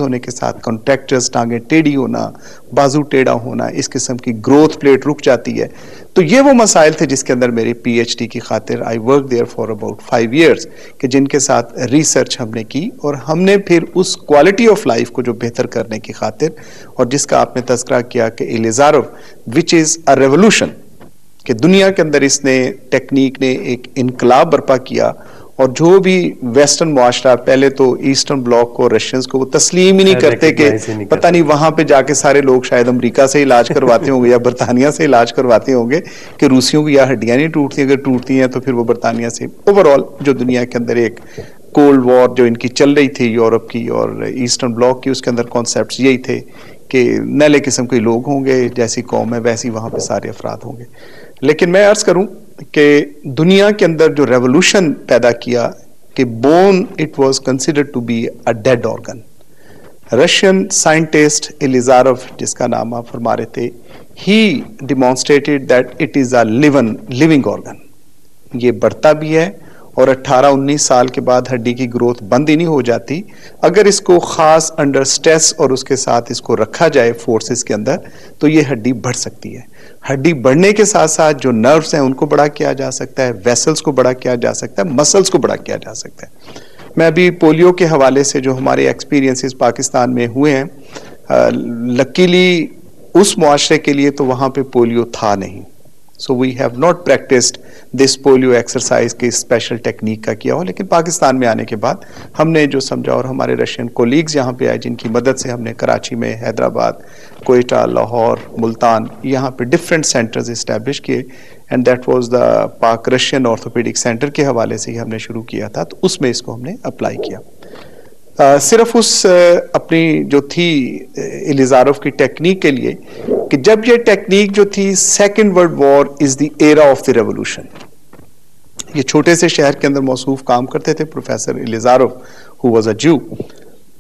ہونے کے ساتھ کانٹریکٹرز ٹانگیں ٹیڑھی ہونا، بازو ٹیڑھا ہونا، اس قسم کی گروتھ پلیٹ رک جاتی ہے. تو یہ وہ مسائل تھے جس کے اندر میری پی ایچ ڈی کی خاطر I work there for about 5 years کہ جن کے ساتھ ریسرچ ہم نے کی، اور ہم نے پھر اس کوالٹی آف لائف کو جو بہتر کرنے کی خاطر، اور جس کا آپ نے تذکرہ کیا کہ ایلیزاروف وچ از اے ریولوشن، کہ دنیا کے اندر اس نے ٹیکنیک نے ایک انقلاب برپا کیا. اور جو بھی ویسٹرن معاشرہ، پہلے تو ایسٹرن بلاک کو، رشینز کو وہ تسلیم ہی نہیں کرتے کہ پتہ نہیں وہاں پہ جا کے سارے لوگ شاید امریکہ سے علاج کرواتے ہوں گے یا برطانیہ سے علاج کرواتے ہوں گے کہ روسیوں کی یا ہڈیاں نہیں ٹوٹتی، اگر ٹوٹتی ہیں تو پھر وہ برطانیہ سے. اوورآل جو دنیا کے اندر ایک کولڈ وار جو ان کی چل رہی تھی یورپ کی اور ایسٹرن بلاک کی، اس کے اندر کانسیپٹس یہی تھے کہ نئے قسم کے لوگ ہوں گے، جیسی قوم ہے ویسی وہاں پہ سارے افراد ہوں گے. لیکن میں عرض کروں کہ دنیا کے اندر جو ریولوشن پیدا کیا کہ bone it was considered to be a dead organ. Russian scientist Ilizarov جس کا نام آپ فرما رہے تھے، he demonstrated that it is a living organ. یہ بڑھتا بھی ہے، اور 18-19 سال کے بعد ہڈی کی گروتھ بند ہی نہیں ہو جاتی اگر اس کو خاص انڈر سٹریس اور اس کے ساتھ اس کو رکھا جائے فورسز کے اندر، تو یہ ہڈی بڑھ سکتی ہے. ہڈی بڑھنے کے ساتھ ساتھ جو نروز ہیں ان کو بڑا کیا جا سکتا ہے، ویسلز کو بڑا کیا جا سکتا ہے، مسلز کو بڑا کیا جا سکتا ہے. میں ابھی پولیو کے حوالے سے جو ہمارے ایکسپیرینسز پاکستان میں ہوئے ہیں، لکیلی اس معاشرے کے لیے تو وہاں پہ پولیو تھا نہیں. So we have not practised this polio exercise کی اسپیشل ٹیکنیک کا کیا ہو، لیکن پاکستان میں آنے کے بعد ہم نے جو سمجھا، اور ہمارے رشین کولیگز یہاں پہ آئے جن کی مدد سے ہم نے کراچی میں، حیدرآباد، کوئٹہ، لاہور، ملتان، یہاں پہ ڈفرینٹ سینٹرز اسٹیبلش کیے. اینڈ دیٹ واز دا پاک رشین آرتھوپیڈک سینٹر کے حوالے سے ہی ہم نے شروع کیا تھا، تو اس میں اس کو ہم نے اپلائی کیا. صرف اس اپنی جو تھی ایلیزاروف کی ٹیکنیک کے لیے کہ جب یہ ٹیکنیک جو تھی second world war is the era of the revolution. یہ چھوٹے سے شہر کے اندر موصوف کام کرتے تھے professor ایلیزاروف who was a Jew.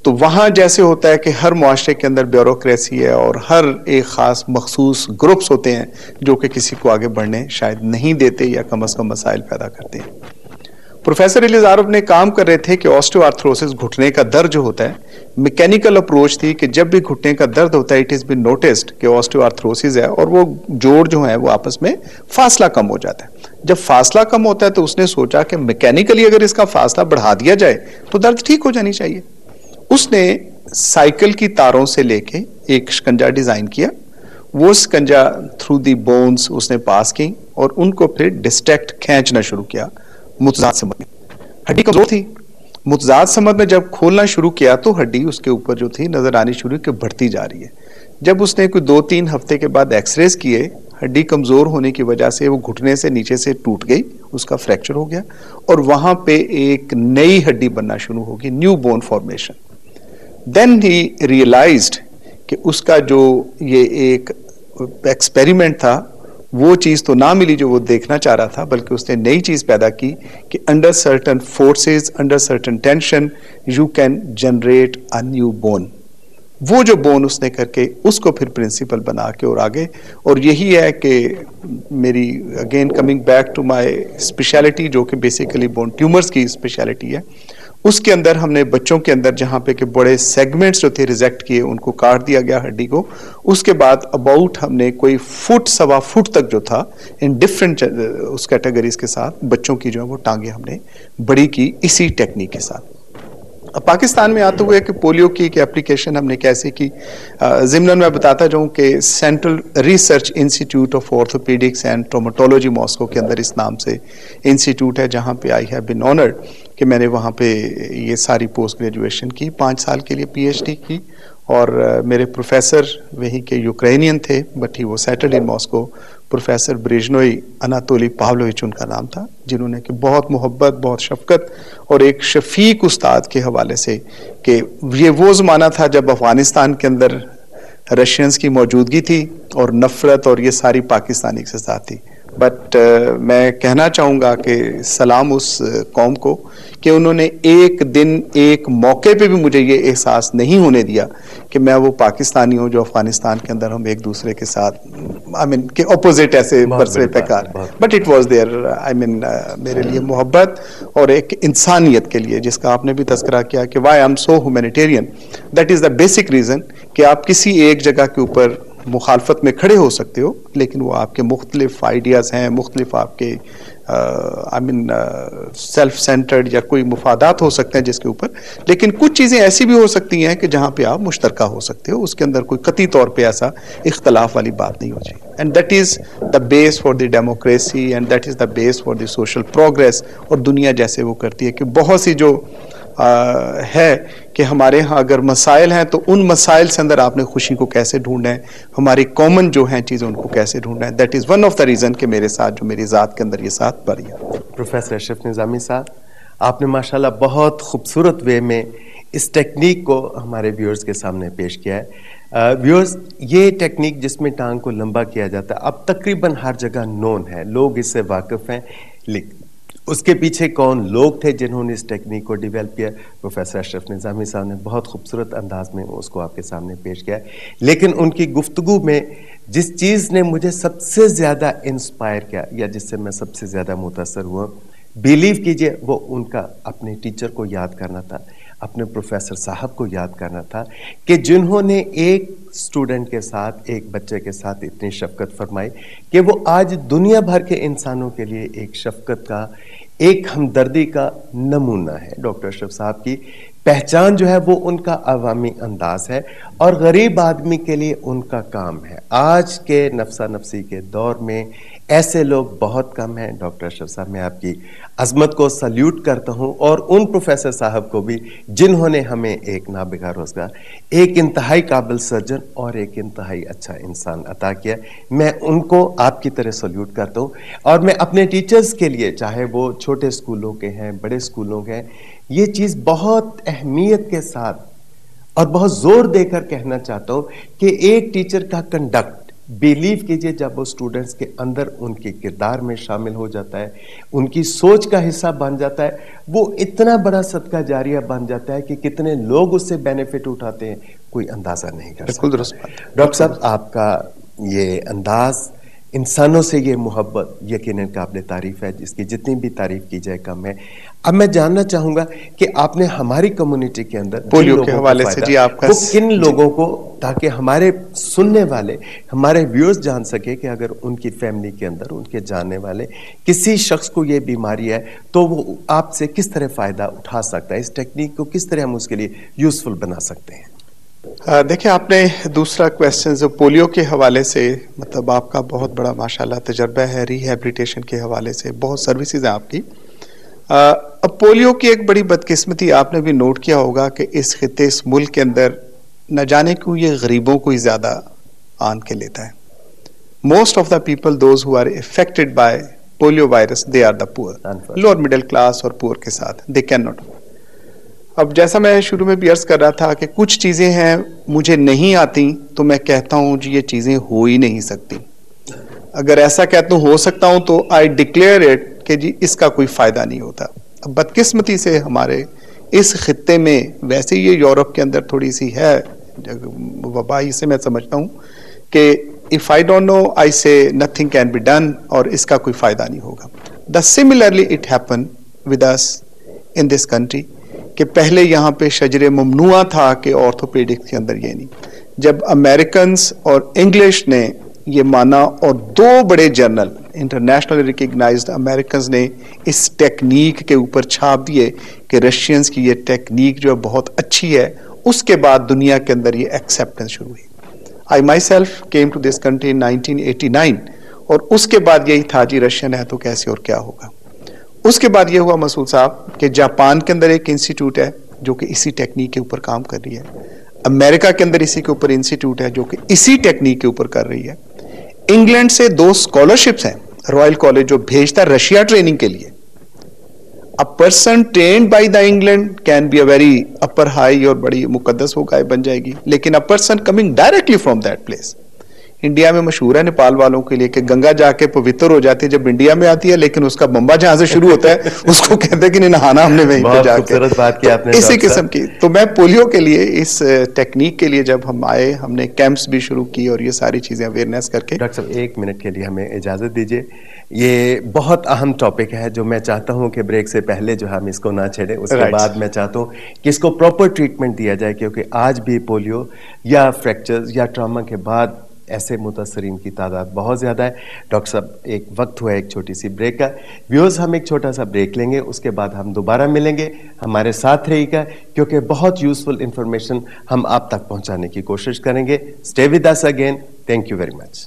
تو وہاں جیسے ہوتا ہے کہ ہر معاشرے کے اندر بیوروکریسی ہے اور ہر ایک خاص مخصوص گروپس ہوتے ہیں جو کہ کسی کو آگے بڑھنے شاید نہیں دیتے یا کم از کم مسائل پیدا کرتے ہیں. پروفیسر ایلیزاروف نے کام کر رہے تھے کہ آسٹیو آرتھروسس، گھٹنے کا درد جو ہوتا ہے، میکینیکل اپروچ تھی کہ جب بھی گھٹنے کا درد ہوتا ہے اٹ از بین نوٹسڈ کہ آسٹیو آرتھروسس ہے اور وہ جوڑ جو ہیں وہ آپس میں فاصلہ کم ہو جاتا ہے. جب فاصلہ کم ہوتا ہے تو اس نے سوچا کہ میکینیکلی اگر اس کا فاصلہ بڑھا دیا جائے تو درد ٹھیک ہو جانی چاہیے. اس نے سائیکل کی تاروں سے لے کے ایک شکنجا ڈیزائن کیا. وہ شکنجا تھرو دی بونز اس نے پاس کی اور ان کو پھر ڈسٹریکٹ کھینچنا شروع کیا. متضاد سمت میں ہڈی کمزور تھی، متضاد سمت میں جب کھولنا شروع کیا تو ہڈی اس کے اوپر جو تھی نظر آنی شروع کہ بڑھتی جا رہی ہے. جب اس نے کوئی 2-3 ہفتے کے بعد ایکس ریز کیے، ہڈی کمزور ہونے کی وجہ سے وہ گھٹنے سے نیچے سے ٹوٹ گئی، اس کا فریکچر ہو گیا اور وہاں پہ ایک نئی ہڈی بننا شروع ہوگی، نیو بون فارمیشن. دین ہی ریئلائزڈ کہ اس کا جو یہ ایک ایکسپیریمنٹ تھا وہ چیز تو نہ ملی جو وہ دیکھنا چاہ رہا تھا، بلکہ اس نے نئی چیز پیدا کی کہ under certain forces, under certain tension you can generate a new bone. وہ جو بون اس نے کر کے اس کو پھر پرنسپل بنا کے اور آگے، اور یہی ہے کہ میری again coming back to my speciality جو کہ بیسیکلی بون ٹیومرز کی اسپیشلٹی ہے. اس کے اندر ہم نے بچوں کے اندر جہاں پہ کہ بڑے سیگمنٹس جو تھے ریزیکٹ کیے ان کو کاٹ دیا گیا ہڈی کو. اس کے بعد اباؤٹ ہم نے کوئی سوا فٹ تک جو تھا ان ڈفرینٹ اس کیٹیگریز کے ساتھ بچوں کی جو ہے وہ ٹانگیں ہم نے بڑی کی اسی ٹیکنیک کے ساتھ. اب پاکستان میں آتے ہوئے کہ پولیو کی اپلیکیشن ہم نے کیسے کی، ضمن میں بتاتا جاؤں کہ central research institute of orthopaedics and traumatology Moscow کے اندر اس نام سے انسٹیٹیوٹ ہے جہاں پہ آئی ہیو بین آنرڈ کہ میں نے وہاں پہ یہ ساری پوسٹ گریجویشن کی، 5 سال کے لیے پی ایچ ڈی کی. اور میرے پروفیسر وہیں کے یوکرینین تھے بٹ ہی وہ سیٹلڈ ان ماسکو، پروفیسر بریژنوئی اناتولی پاولوچ ان کا نام تھا، جنہوں نے کہ بہت محبت، بہت شفقت اور ایک شفیق استاد کے حوالے سے کہ یہ وہ زمانہ تھا جب افغانستان کے اندر رشینز کی موجودگی تھی اور نفرت اور یہ ساری پاکستانی کے ساتھ تھی. بٹ میں کہنا چاہوں گا کہ سلام اس قوم کو کہ انہوں نے ایک دن ایک موقع پہ بھی مجھے یہ احساس نہیں ہونے دیا کہ میں وہ پاکستانی ہوں جو افغانستان کے اندر ہم ایک دوسرے کے ساتھ کہ اپوزٹ ایسے برسرے پہ کار. بٹ اٹ واز دیئر میرے لیے محبت اور ایک انسانیت کے لیے جس کا آپ نے بھی تذکرہ کیا کہ why I am so humanitarian. That is the basic reason کہ آپ کسی ایک جگہ کے اوپر مخالفت میں کھڑے ہو سکتے ہو لیکن وہ آپ کے مختلف آئیڈیاز ہیں, مختلف آپ کے سیلف سینٹرڈ یا کوئی مفادات ہو سکتے ہیں جس کے اوپر, لیکن کچھ چیزیں ایسی بھی ہو سکتی ہیں کہ جہاں پہ آپ مشترکہ ہو سکتے ہو, اس کے اندر کوئی قطعی طور پہ ایسا اختلاف والی بات نہیں ہو چاہیے. And that is the base for the democracy and that is the base for the social progress. اور دنیا جیسے وہ کرتی ہے کہ بہت سی جو ہے کہ ہمارے ہاں اگر مسائل ہیں تو ان مسائل سے اندر آپ نے خوشی کو کیسے ڈھونڈنا ہے, ہماری کامن جو ہیں چیزیں ان کو کیسے ڈھونڈنا ہے. That is one of the reason کہ میرے ساتھ جو میری ذات کے اندر یہ ساتھ پڑی ہے. پروفیسر اشرف نظامی صاحب, آپ نے ماشاءاللہ بہت خوبصورت وے میں اس ٹیکنیک کو ہمارے ویورز کے سامنے پیش کیا ہے. ویورز, یہ ٹیکنیک جس میں ٹانگ کو لمبا کیا جاتا ہے اب تقریباً ہر جگہ نون ہے, لوگ اس سے واقف ہیں, لیکن اس کے پیچھے کون لوگ تھے جنہوں نے اس ٹیکنیک کو ڈیولپ کیا؟ پروفیسر اشرف نظامی صاحب نے بہت خوبصورت انداز میں اس کو آپ کے سامنے پیش کیا. لیکن ان کی گفتگو میں جس چیز نے مجھے سب سے زیادہ انسپائر کیا یا جس سے میں سب سے زیادہ متاثر ہوا, بیلیو کیجئے, وہ ان کا اپنے ٹیچر کو یاد کرنا تھا, اپنے پروفیسر صاحب کو یاد کرنا تھا کہ جنہوں نے ایک اسٹوڈنٹ کے ساتھ, ایک بچے کے ساتھ اتنی شفقت فرمائی کہ وہ آج دنیا بھر کے انسانوں کے لیے ایک شفقت کا, ایک ہمدردی کا نمونہ ہے. ڈاکٹر اشرف صاحب کی پہچان جو ہے وہ ان کا عوامی انداز ہے اور غریب آدمی کے لیے ان کا کام ہے. آج کے نفسا نفسی کے دور میں ایسے لوگ بہت کم ہیں. ڈاکٹر اشرف صاحب, میں آپ کی عظمت کو سلیوٹ کرتا ہوں اور ان پروفیسر صاحب کو بھی جنہوں نے ہمیں ایک نابغہ روزگار, ایک انتہائی قابل سرجن اور ایک انتہائی اچھا انسان عطا کیا. میں ان کو آپ کی طرح سلیوٹ کرتا ہوں اور میں اپنے ٹیچرز کے لیے, چاہے وہ چھوٹے اسکولوں کے ہیں, بڑے اسکولوں کے ہیں, یہ چیز بہت اہمیت کے ساتھ اور بہت زور دے کر کہنا چاہتا ہوں کہ ایک ٹیچر کا کنڈکٹ, بیلیو کیجئے, جب وہ اسٹوڈنٹس کے اندر ان کے کردار میں شامل ہو جاتا ہے, ان کی سوچ کا حصہ بن جاتا ہے, وہ اتنا بڑا صدقہ جاریہ بن جاتا ہے کہ کتنے لوگ اس سے بینیفٹ اٹھاتے ہیں کوئی اندازہ نہیں کر سکتا. ڈاکٹر صاحب, آپ کا یہ انداز, انسانوں سے یہ محبت یقیناً قابل تعریف ہے, جس کی جتنی بھی تعریف کی جائے کم ہے. اب میں جاننا چاہوں گا کہ آپ نے ہماری کمیونٹی کے اندر پولیو کے حوالے سے جی آپ کا وہ کن لوگوں کو, تاکہ ہمارے سننے والے, ہمارے ویورز جان سکے کہ اگر ان کی فیملی کے اندر, ان کے جاننے والے کسی شخص کو یہ بیماری ہے تو وہ آپ سے کس طرح فائدہ اٹھا سکتا ہے, اس ٹیکنیک کو کس طرح ہم اس کے لیے یوزفل بنا سکتے ہیں؟ دیکھیں, آپ نے دوسرا کویسچن جو پولیو کے حوالے سے, مطلب آپ کا بہت بڑا ماشاءاللہ تجربہ ہے ریہیبلیٹیشن کے حوالے سے, بہت سروسز ہیں آپ کی. اب پولیو کی ایک بڑی بدقسمتی آپ نے بھی نوٹ کیا ہوگا کہ اس خطے, اس ملک کے اندر نہ جانے کیوں یہ غریبوں کو ہی زیادہ آن کے لیتا ہے. Most of the people those who are affected by polio virus, they are the poor, lower middle class اور پور کے ساتھ, دے کین ناٹ. اب جیسا میں شروع میں بھی عرض کر رہا تھا کہ کچھ چیزیں ہیں مجھے نہیں آتی تو میں کہتا ہوں جی یہ چیزیں ہو ہی نہیں سکتی. اگر ایسا کہتا ہوں ہو سکتا ہوں تو آئی ڈکلیئر اٹ کہ جی اس کا کوئی فائدہ نہیں ہوتا. اب بدقسمتی سے ہمارے اس خطے میں, ویسے یہ یورپ کے اندر تھوڑی سی ہے وبا, اسے میں سمجھتا ہوں کہ if I don't know I say nothing can be done, اور اس کا کوئی فائدہ نہیں ہوگا. The similarly it happened with us in this country کہ پہلے یہاں پہ شجر ممنوع تھا کہ آرتھوپیڈکس کے اندر یہ نہیں. جب امریکنز اور انگلش نے یہ مانا اور دو بڑے جرنل انٹرنیشنل ریکگنائزڈ امریکنز نے اس ٹیکنیک کے اوپر چھاپ دیے کہ رشینز کی یہ ٹیکنیک جو بہت اچھی ہے, اس کے بعد دنیا کے اندر یہ ایکسیپٹنس شروع ہوئی. I myself came to this country in 1989 اور اس کے بعد یہی تھا جی رشین ہے تو کیسے اور کیا ہوگا. اس کے بعد یہ ہوا مسعود صاحب کہ جاپان کے اندر ایک انسٹیٹیوٹ ہے جو کہ اسی ٹیکنیک کے اوپر کام کر رہی ہے. امریکہ کے اندر اسی کے اوپر انسٹیٹیوٹ ہے جو کہ اسی ٹیکنیک کے اوپر کر رہی ہے. انگلینڈ سے 2 اسکالرشپس ہیں, رائل کالج جو بھیجتا ہے رشیا ٹریننگ کے لیے. A person trained by the England can be a very upper high اور بڑی مقدس وہ گائے بن جائے گی, لیکن a person coming directly from that place, India میں مشہور ہے نیپال والوں کے لیے کہ گنگا جا کے پوتر ہو جاتی ہے جب انڈیا میں آتی ہے، لیکن اس کا بمبا جہاں سے شروع ہوتا ہے اس کو کہتے ہیں کہ نہیں نہانا ہم نے وہیں پہ جا کے. خوبصورت بات کی آپ نے اسی قسم کی. تو میں پولیو کے لیے اس ٹیکنیک کے لیے جب ہم آئے، ہم نے کیمپس بھی شروع کی اور یہ ساری چیزیں اویئرنیس کر کے. ڈاکٹر صاحب 1 منٹ کے لیے ہمیں اجازت دیجیے. یہ بہت اہم ٹاپک ہے جو میں چاہتا ہوں کہ بریک سے پہلے جو ہم اس کو نہ چھیڑیں، اس کے بعد میں چاہتا ہوں کہ اس کو پراپر ٹریٹمنٹ دیا جائے، کیونکہ آج بھی پولیو یا فریکچرز یا ٹراما کے بعد ایسے متاثرین کی تعداد بہت زیادہ ہے. ڈاکٹر صاحب ایک وقت ہوا ہے ایک چھوٹی سی بریک کا. ویورز ہم ایک چھوٹا سا بریک لیں گے، اس کے بعد ہم دوبارہ ملیں گے. ہمارے ساتھ رہیے گا کیونکہ بہت یوزفل انفارمیشن ہم آپ تک پہنچانے کی کوشش کریں گے. Stay with us again. Thank you very much.